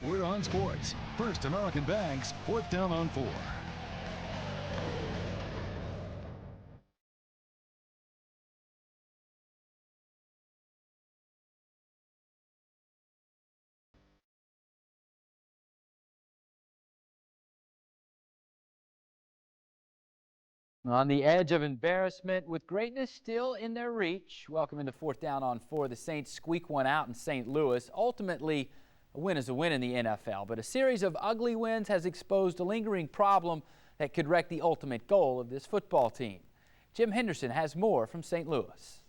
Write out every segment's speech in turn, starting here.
We're on sports. First American Bank's 4th down on 4. On the edge of embarrassment with greatness still in their reach. Welcome into 4th down on 4. The Saints squeak one out in St. Louis. Ultimately, a win is a win in the NFL, but a series of ugly wins has exposed a lingering problem that could wreck the ultimate goal of this football team. Jim Henderson has more from St. Louis.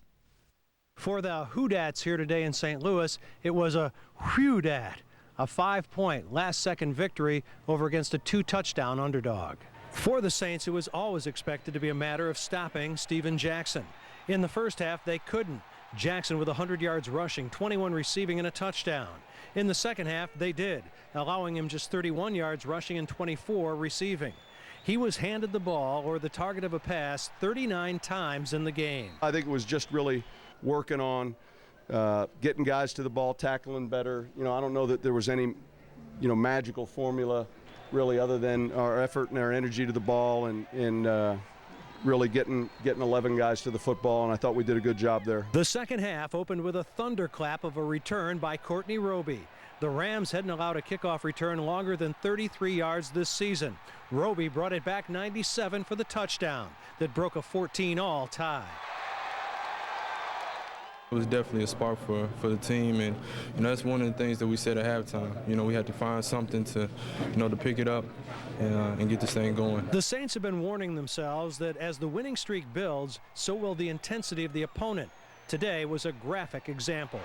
For the Hoodats here today in St. Louis, it was a whew-dat, a 5-point last-second victory over against a 2-touchdown underdog. For the Saints, it was always expected to be a matter of stopping Steven Jackson. In the first half, they couldn't. Jackson with 100 yards rushing, 21 receiving, and a touchdown. In the second half, they did, allowing him just 31 yards rushing and 24 receiving. He was handed the ball or the target of a pass 39 times in the game. I think it was just really working on getting guys to the ball, tackling better. You know, I don't know that there was any, magical formula really other than our effort and our energy to the ball and really getting 11 guys to the football, and I thought we did a good job there. The second half opened with a thunderclap of a return by Courtney Roby. The Rams hadn't allowed a kickoff return longer than 33 yards this season. Roby brought it back 97 for the touchdown that broke a 14-all tie. It was definitely a spark for the team, and that's one of the things that we said at halftime. We had to find something to to pick it up and get this thing going. The Saints have been warning themselves that as the winning streak builds, so will the intensity of the opponent. Today was a graphic example.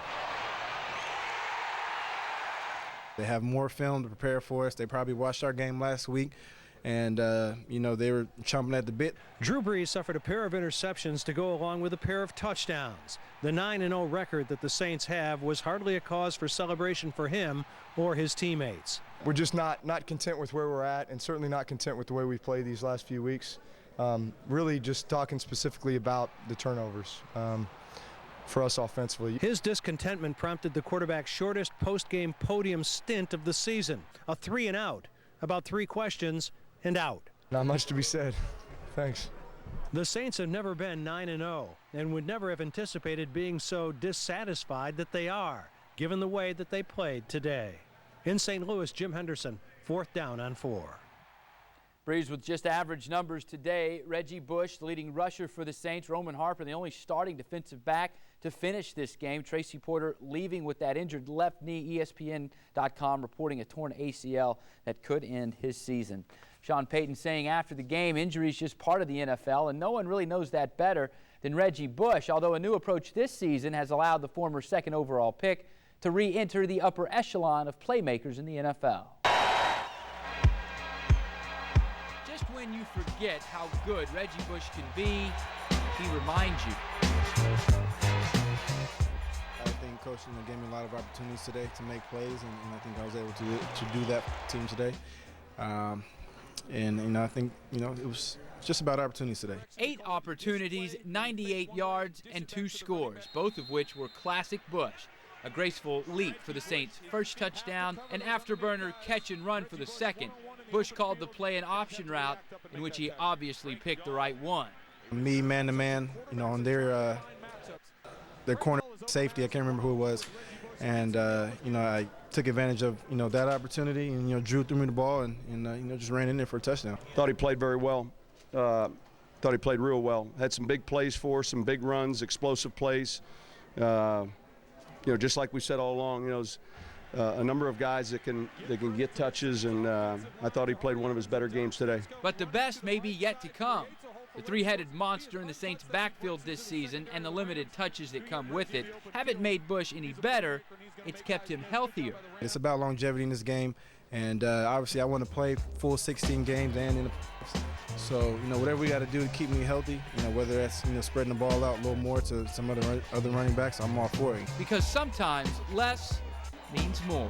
They have more film to prepare for us. They probably watched our game last week, and they were chomping at the bit. Drew Brees suffered a pair of interceptions to go along with a pair of touchdowns. The 9-0 record that the Saints have was hardly a cause for celebration for him or his teammates. We're just not content with where we're at, and certainly not content with the way we've played these last few weeks. Really just talking specifically about the turnovers for us offensively. His discontentment prompted the quarterback's shortest post-game podium stint of the season, a 3-and-out, about 3 questions and out. Not much to be said. Thanks. The Saints have never been 9-0 and would never have anticipated being so dissatisfied that they are, given the way that they played today. In St. Louis, Jim Henderson, 4th down on 4. Brees with just average numbers today. Reggie Bush, the leading rusher for the Saints. Roman Harper, the only starting defensive back to finish this game. Tracy Porter leaving with that injured left knee. ESPN.com reporting a torn ACL that could end his season. Sean Payton saying after the game, injuries just part of the NFL, and no one really knows that better than Reggie Bush, although a new approach this season has allowed the former 2nd overall pick to re-enter the upper echelon of playmakers in the NFL. Just when you forget how good Reggie Bush can be, he reminds you. I think Coach gave me a lot of opportunities today to make plays, and I think I was able to do that for the team today. And I think it was just about opportunities today. 8 opportunities, 98 yards, and 2 scores, both of which were classic Bush. A graceful leap for the Saints' first touchdown, an afterburner catch and run for the second. Bush called the play an option route, in which he obviously picked the right one. Me, man-to-man, on their corner safety, I can't remember who it was, and I took advantage of that opportunity, and Drew threw me the ball and just ran in there for a touchdown. Thought he played very well. Thought he played real well. Had some big plays for us, some big runs, explosive plays. Just like we said all along, there's a number of guys that can get touches, and I thought he played one of his better games today. But the best may be yet to come. The 3-headed monster in the Saints' backfield this season and the limited touches that come with it haven't made Bush any better. It's kept him healthier. It's about longevity in this game, and obviously I want to play full 16 games and in the playoffs. So, whatever we got to do to keep me healthy, whether that's, spreading the ball out a little more to some other running backs, I'm all for it. Because sometimes less means more.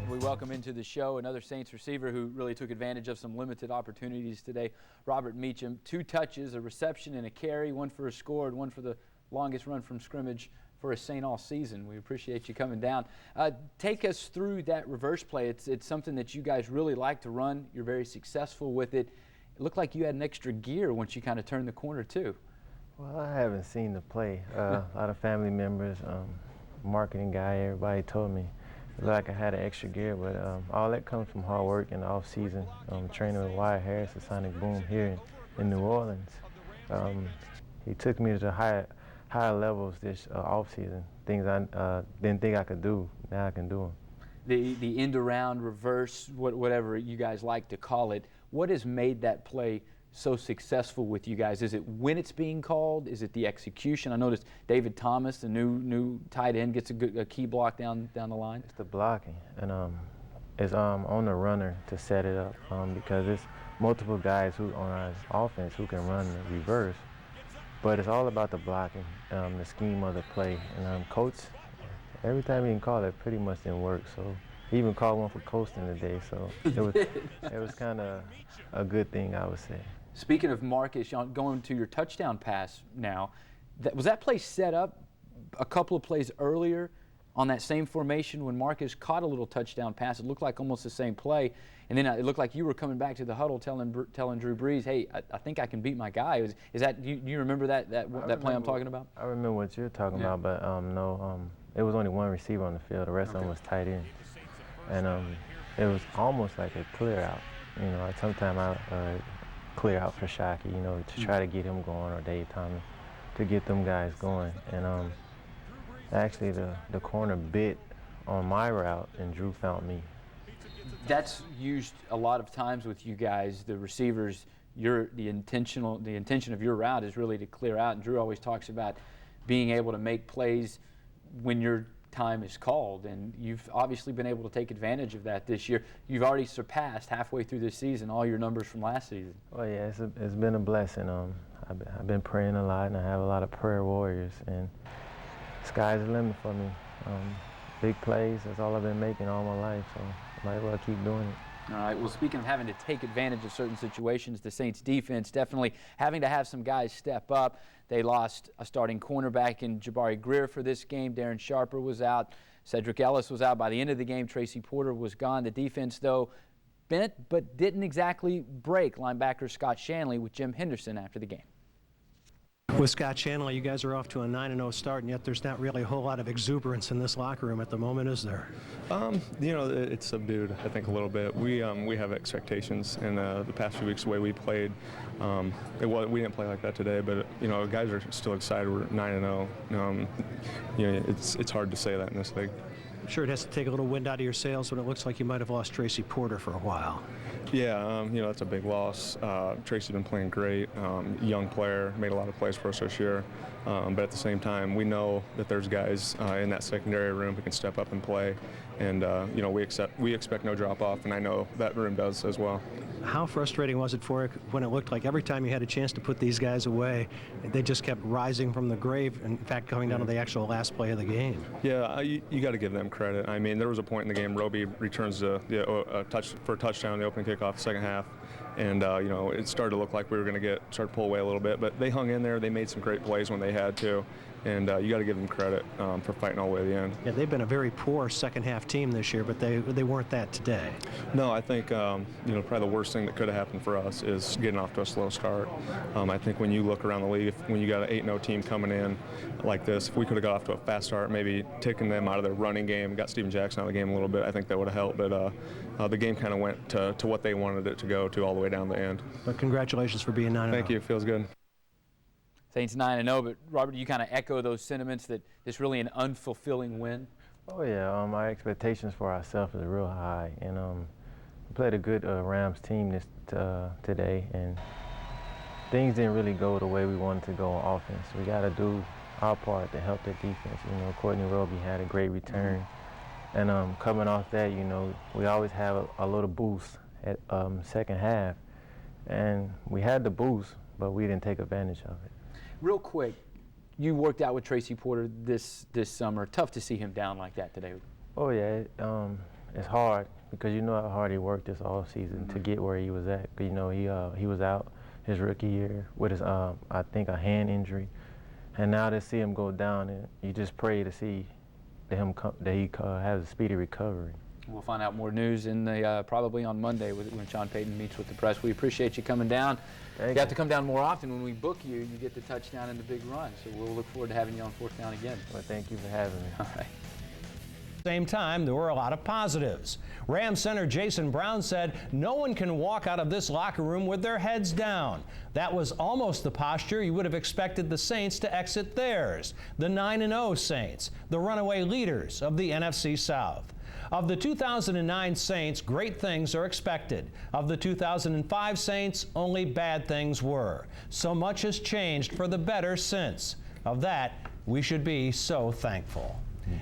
We welcome into the show another Saints receiver who really took advantage of some limited opportunities today. Robert Meacham, 2 touches, a reception and a carry, 1 for a score and 1 for the longest run from scrimmage for a Saint all season. We appreciate you coming down. Take us through that reverse play. It's something that you guys really like to run. You're very successful with it. It looked like you had an extra gear once you kind of turned the corner too. Well, I haven't seen the play. A lot of family members, marketing guy, everybody told me like I had an extra gear, but all that comes from hard work in the off season. Training with Wyatt Harris and Sonic Boom here in New Orleans. He took me to the higher levels this off season. Things I didn't think I could do, now I can do them. The end around, reverse, whatever you guys like to call it. What has made that play so successful with you guys? Is it when it's being called? Is it the execution? I noticed David Thomas, the new tight end, gets a key block down the line. It's the blocking, and it's on the runner to set it up because there's multiple guys who on our offense who can run the reverse, but it's all about the blocking, the scheme of the play. And coach, every time he can call it, pretty much didn't work. So he even called one for coasting today. So it was kind of a good thing, I would say. Speaking of Marcus, going to your touchdown pass now, was that play set up a couple of plays earlier on that same formation when Marcus caught a little touchdown pass? It looked like almost the same play, and then it looked like you were coming back to the huddle telling Drew Brees, hey, I think I can beat my guy. Is that you remember that play I'm talking about? I remember what you're talking about, but no, it was only one receiver on the field. The rest of them was tight ends, and it was almost like a clear out. You know, sometimes I clear out for Shockey, you know, to try to get him going, or Dave Thomas, to get them guys going. And actually the corner bit on my route and Drew found me. That's used a lot of times with you guys, the receivers. The intention of your route is really to clear out, and Drew always talks about being able to make plays when your time is called, and you've obviously been able to take advantage of that this year. You've already surpassed halfway through this season all your numbers from last season. Oh yeah, it's been a blessing. I've been praying a lot, and I have a lot of prayer warriors, and sky's the limit for me. Big plays, that's all I've been making all my life, so might as well keep doing it. All right, well, speaking of having to take advantage of certain situations, the Saints defense definitely having to have some guys step up. They lost a starting cornerback in Jabari Greer for this game. Darren Sharper was out. Cedric Ellis was out by the end of the game. Tracy Porter was gone. The defense, though, bent but didn't exactly break. Linebacker Scott Shanley with Jim Henderson after the game. With Scott Shanley, you guys are off to a 9-0 start, and yet there's not really a whole lot of exuberance in this locker room at the moment, is there? You know, it's subdued, I think, a little bit. We have expectations, and the past few weeks, the way we played, we didn't play like that today, but, you know, guys are still excited. We're 9-0. You know, it's hard to say that in this league. I'm sure it has to take a little wind out of your sails when it looks like you might have lost Tracy Porter for a while. Yeah, you know, that's a big loss. Tracy's been playing great, young player, made a lot of plays for us this year. But at the same time, we know that there's guys in that secondary room who can step up and play. And, you know, we expect no drop-off, and I know that room does as well. How frustrating was it for you when it looked like every time you had a chance to put these guys away, they just kept rising from the grave, in fact, going down to the actual last play of the game? Yeah, you got to give them credit. I mean, there was a point in the game, Roby returns a touchdown, the opening kickoff, second half, and, you know, it started to look like we were going to start to pull away a little bit, but they hung in there. They made some great plays when they had to. And you got to give them credit for fighting all the way to the end. Yeah, they've been a very poor second-half team this year, but they weren't that today. No, I think you know, probably the worst thing that could have happened for us is getting off to a slow start. I think when you look around the league, when you got an 8-0 team coming in like this, if we could have got off to a fast start, maybe taking them out of their running game, got Steven Jackson out of the game a little bit, I think that would have helped. But the game kind of went to what they wanted it to go to all the way down the end. But congratulations for being 9-0. Thank you. Feels good. Saints 9-0, but Robert, you kind of echo those sentiments that it's really an unfulfilling win? Oh yeah, our expectations for ourselves is real high, and we played a good Rams team today, and things didn't really go the way we wanted to go on offense. We got to do our part to help the defense. You know, Courtney Roby had a great return, and coming off that, you know, we always have a little boost at second half, and we had the boost, but we didn't take advantage of it. Real quick, you worked out with Tracy Porter this summer. Tough to see him down like that today. Oh yeah, it's hard because you know how hard he worked this all season to get where he was at. You know, he was out his rookie year with his I think a hand injury, And now to see him go down, and you just pray to see that he has a speedy recovery. We'll find out more news in the probably on Monday when Sean Payton meets with the press. We appreciate you coming down. You have to come down more often. When we book you, you get the touchdown and the big run. So we'll look forward to having you on 4th Down again. Well, thank you for having me. All right. Same time, there were a lot of positives. Rams center Jason Brown said no one can walk out of this locker room with their heads down. That was almost the posture you would have expected the Saints to exit theirs. The 9-0 Saints, the runaway leaders of the NFC South. Of the 2009 Saints, great things are expected. Of the 2005 Saints, only bad things were. So much has changed for the better since. Of that, we should be so thankful.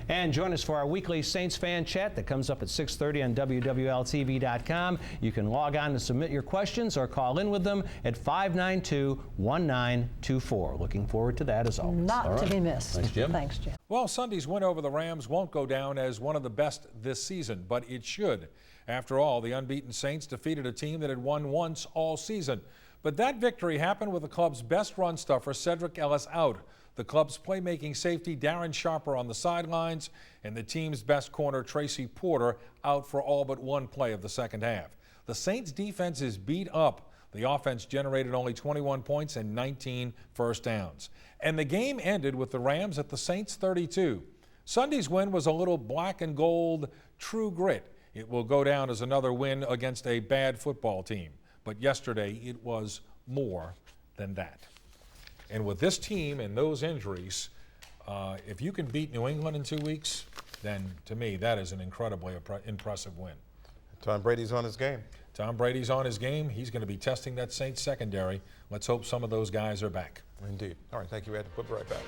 And join us for our weekly Saints fan chat that comes up at 6:30 on WWLTV.com. You can log on to submit your questions or call in with them at 592-1924. Looking forward to that as always. Not to be missed. Thanks, Jim. Thanks, Jim. Well, Sunday's win over the Rams won't go down as one of the best this season, but it should. After all, the unbeaten Saints defeated a team that had won once all season. But that victory happened with the club's best run stuffer, Cedric Ellis, out. The club's playmaking safety, Darren Sharper, on the sidelines, and the team's best corner, Tracy Porter, out for all but one play of the second half. The Saints' defense is beat up. The offense generated only 21 points and 19 first downs. And the game ended with the Rams at the Saints' 32. Sunday's win was a little black and gold true grit. It will go down as another win against a bad football team. But yesterday, it was more than that. And with this team and those injuries, if you can beat New England in 2 weeks, then to me, that is an incredibly impressive win. Tom Brady's on his game. Tom Brady's on his game. He's going to be testing that Saints secondary. Let's hope some of those guys are back. Indeed. All right, thank you, Ed. We'll be right back.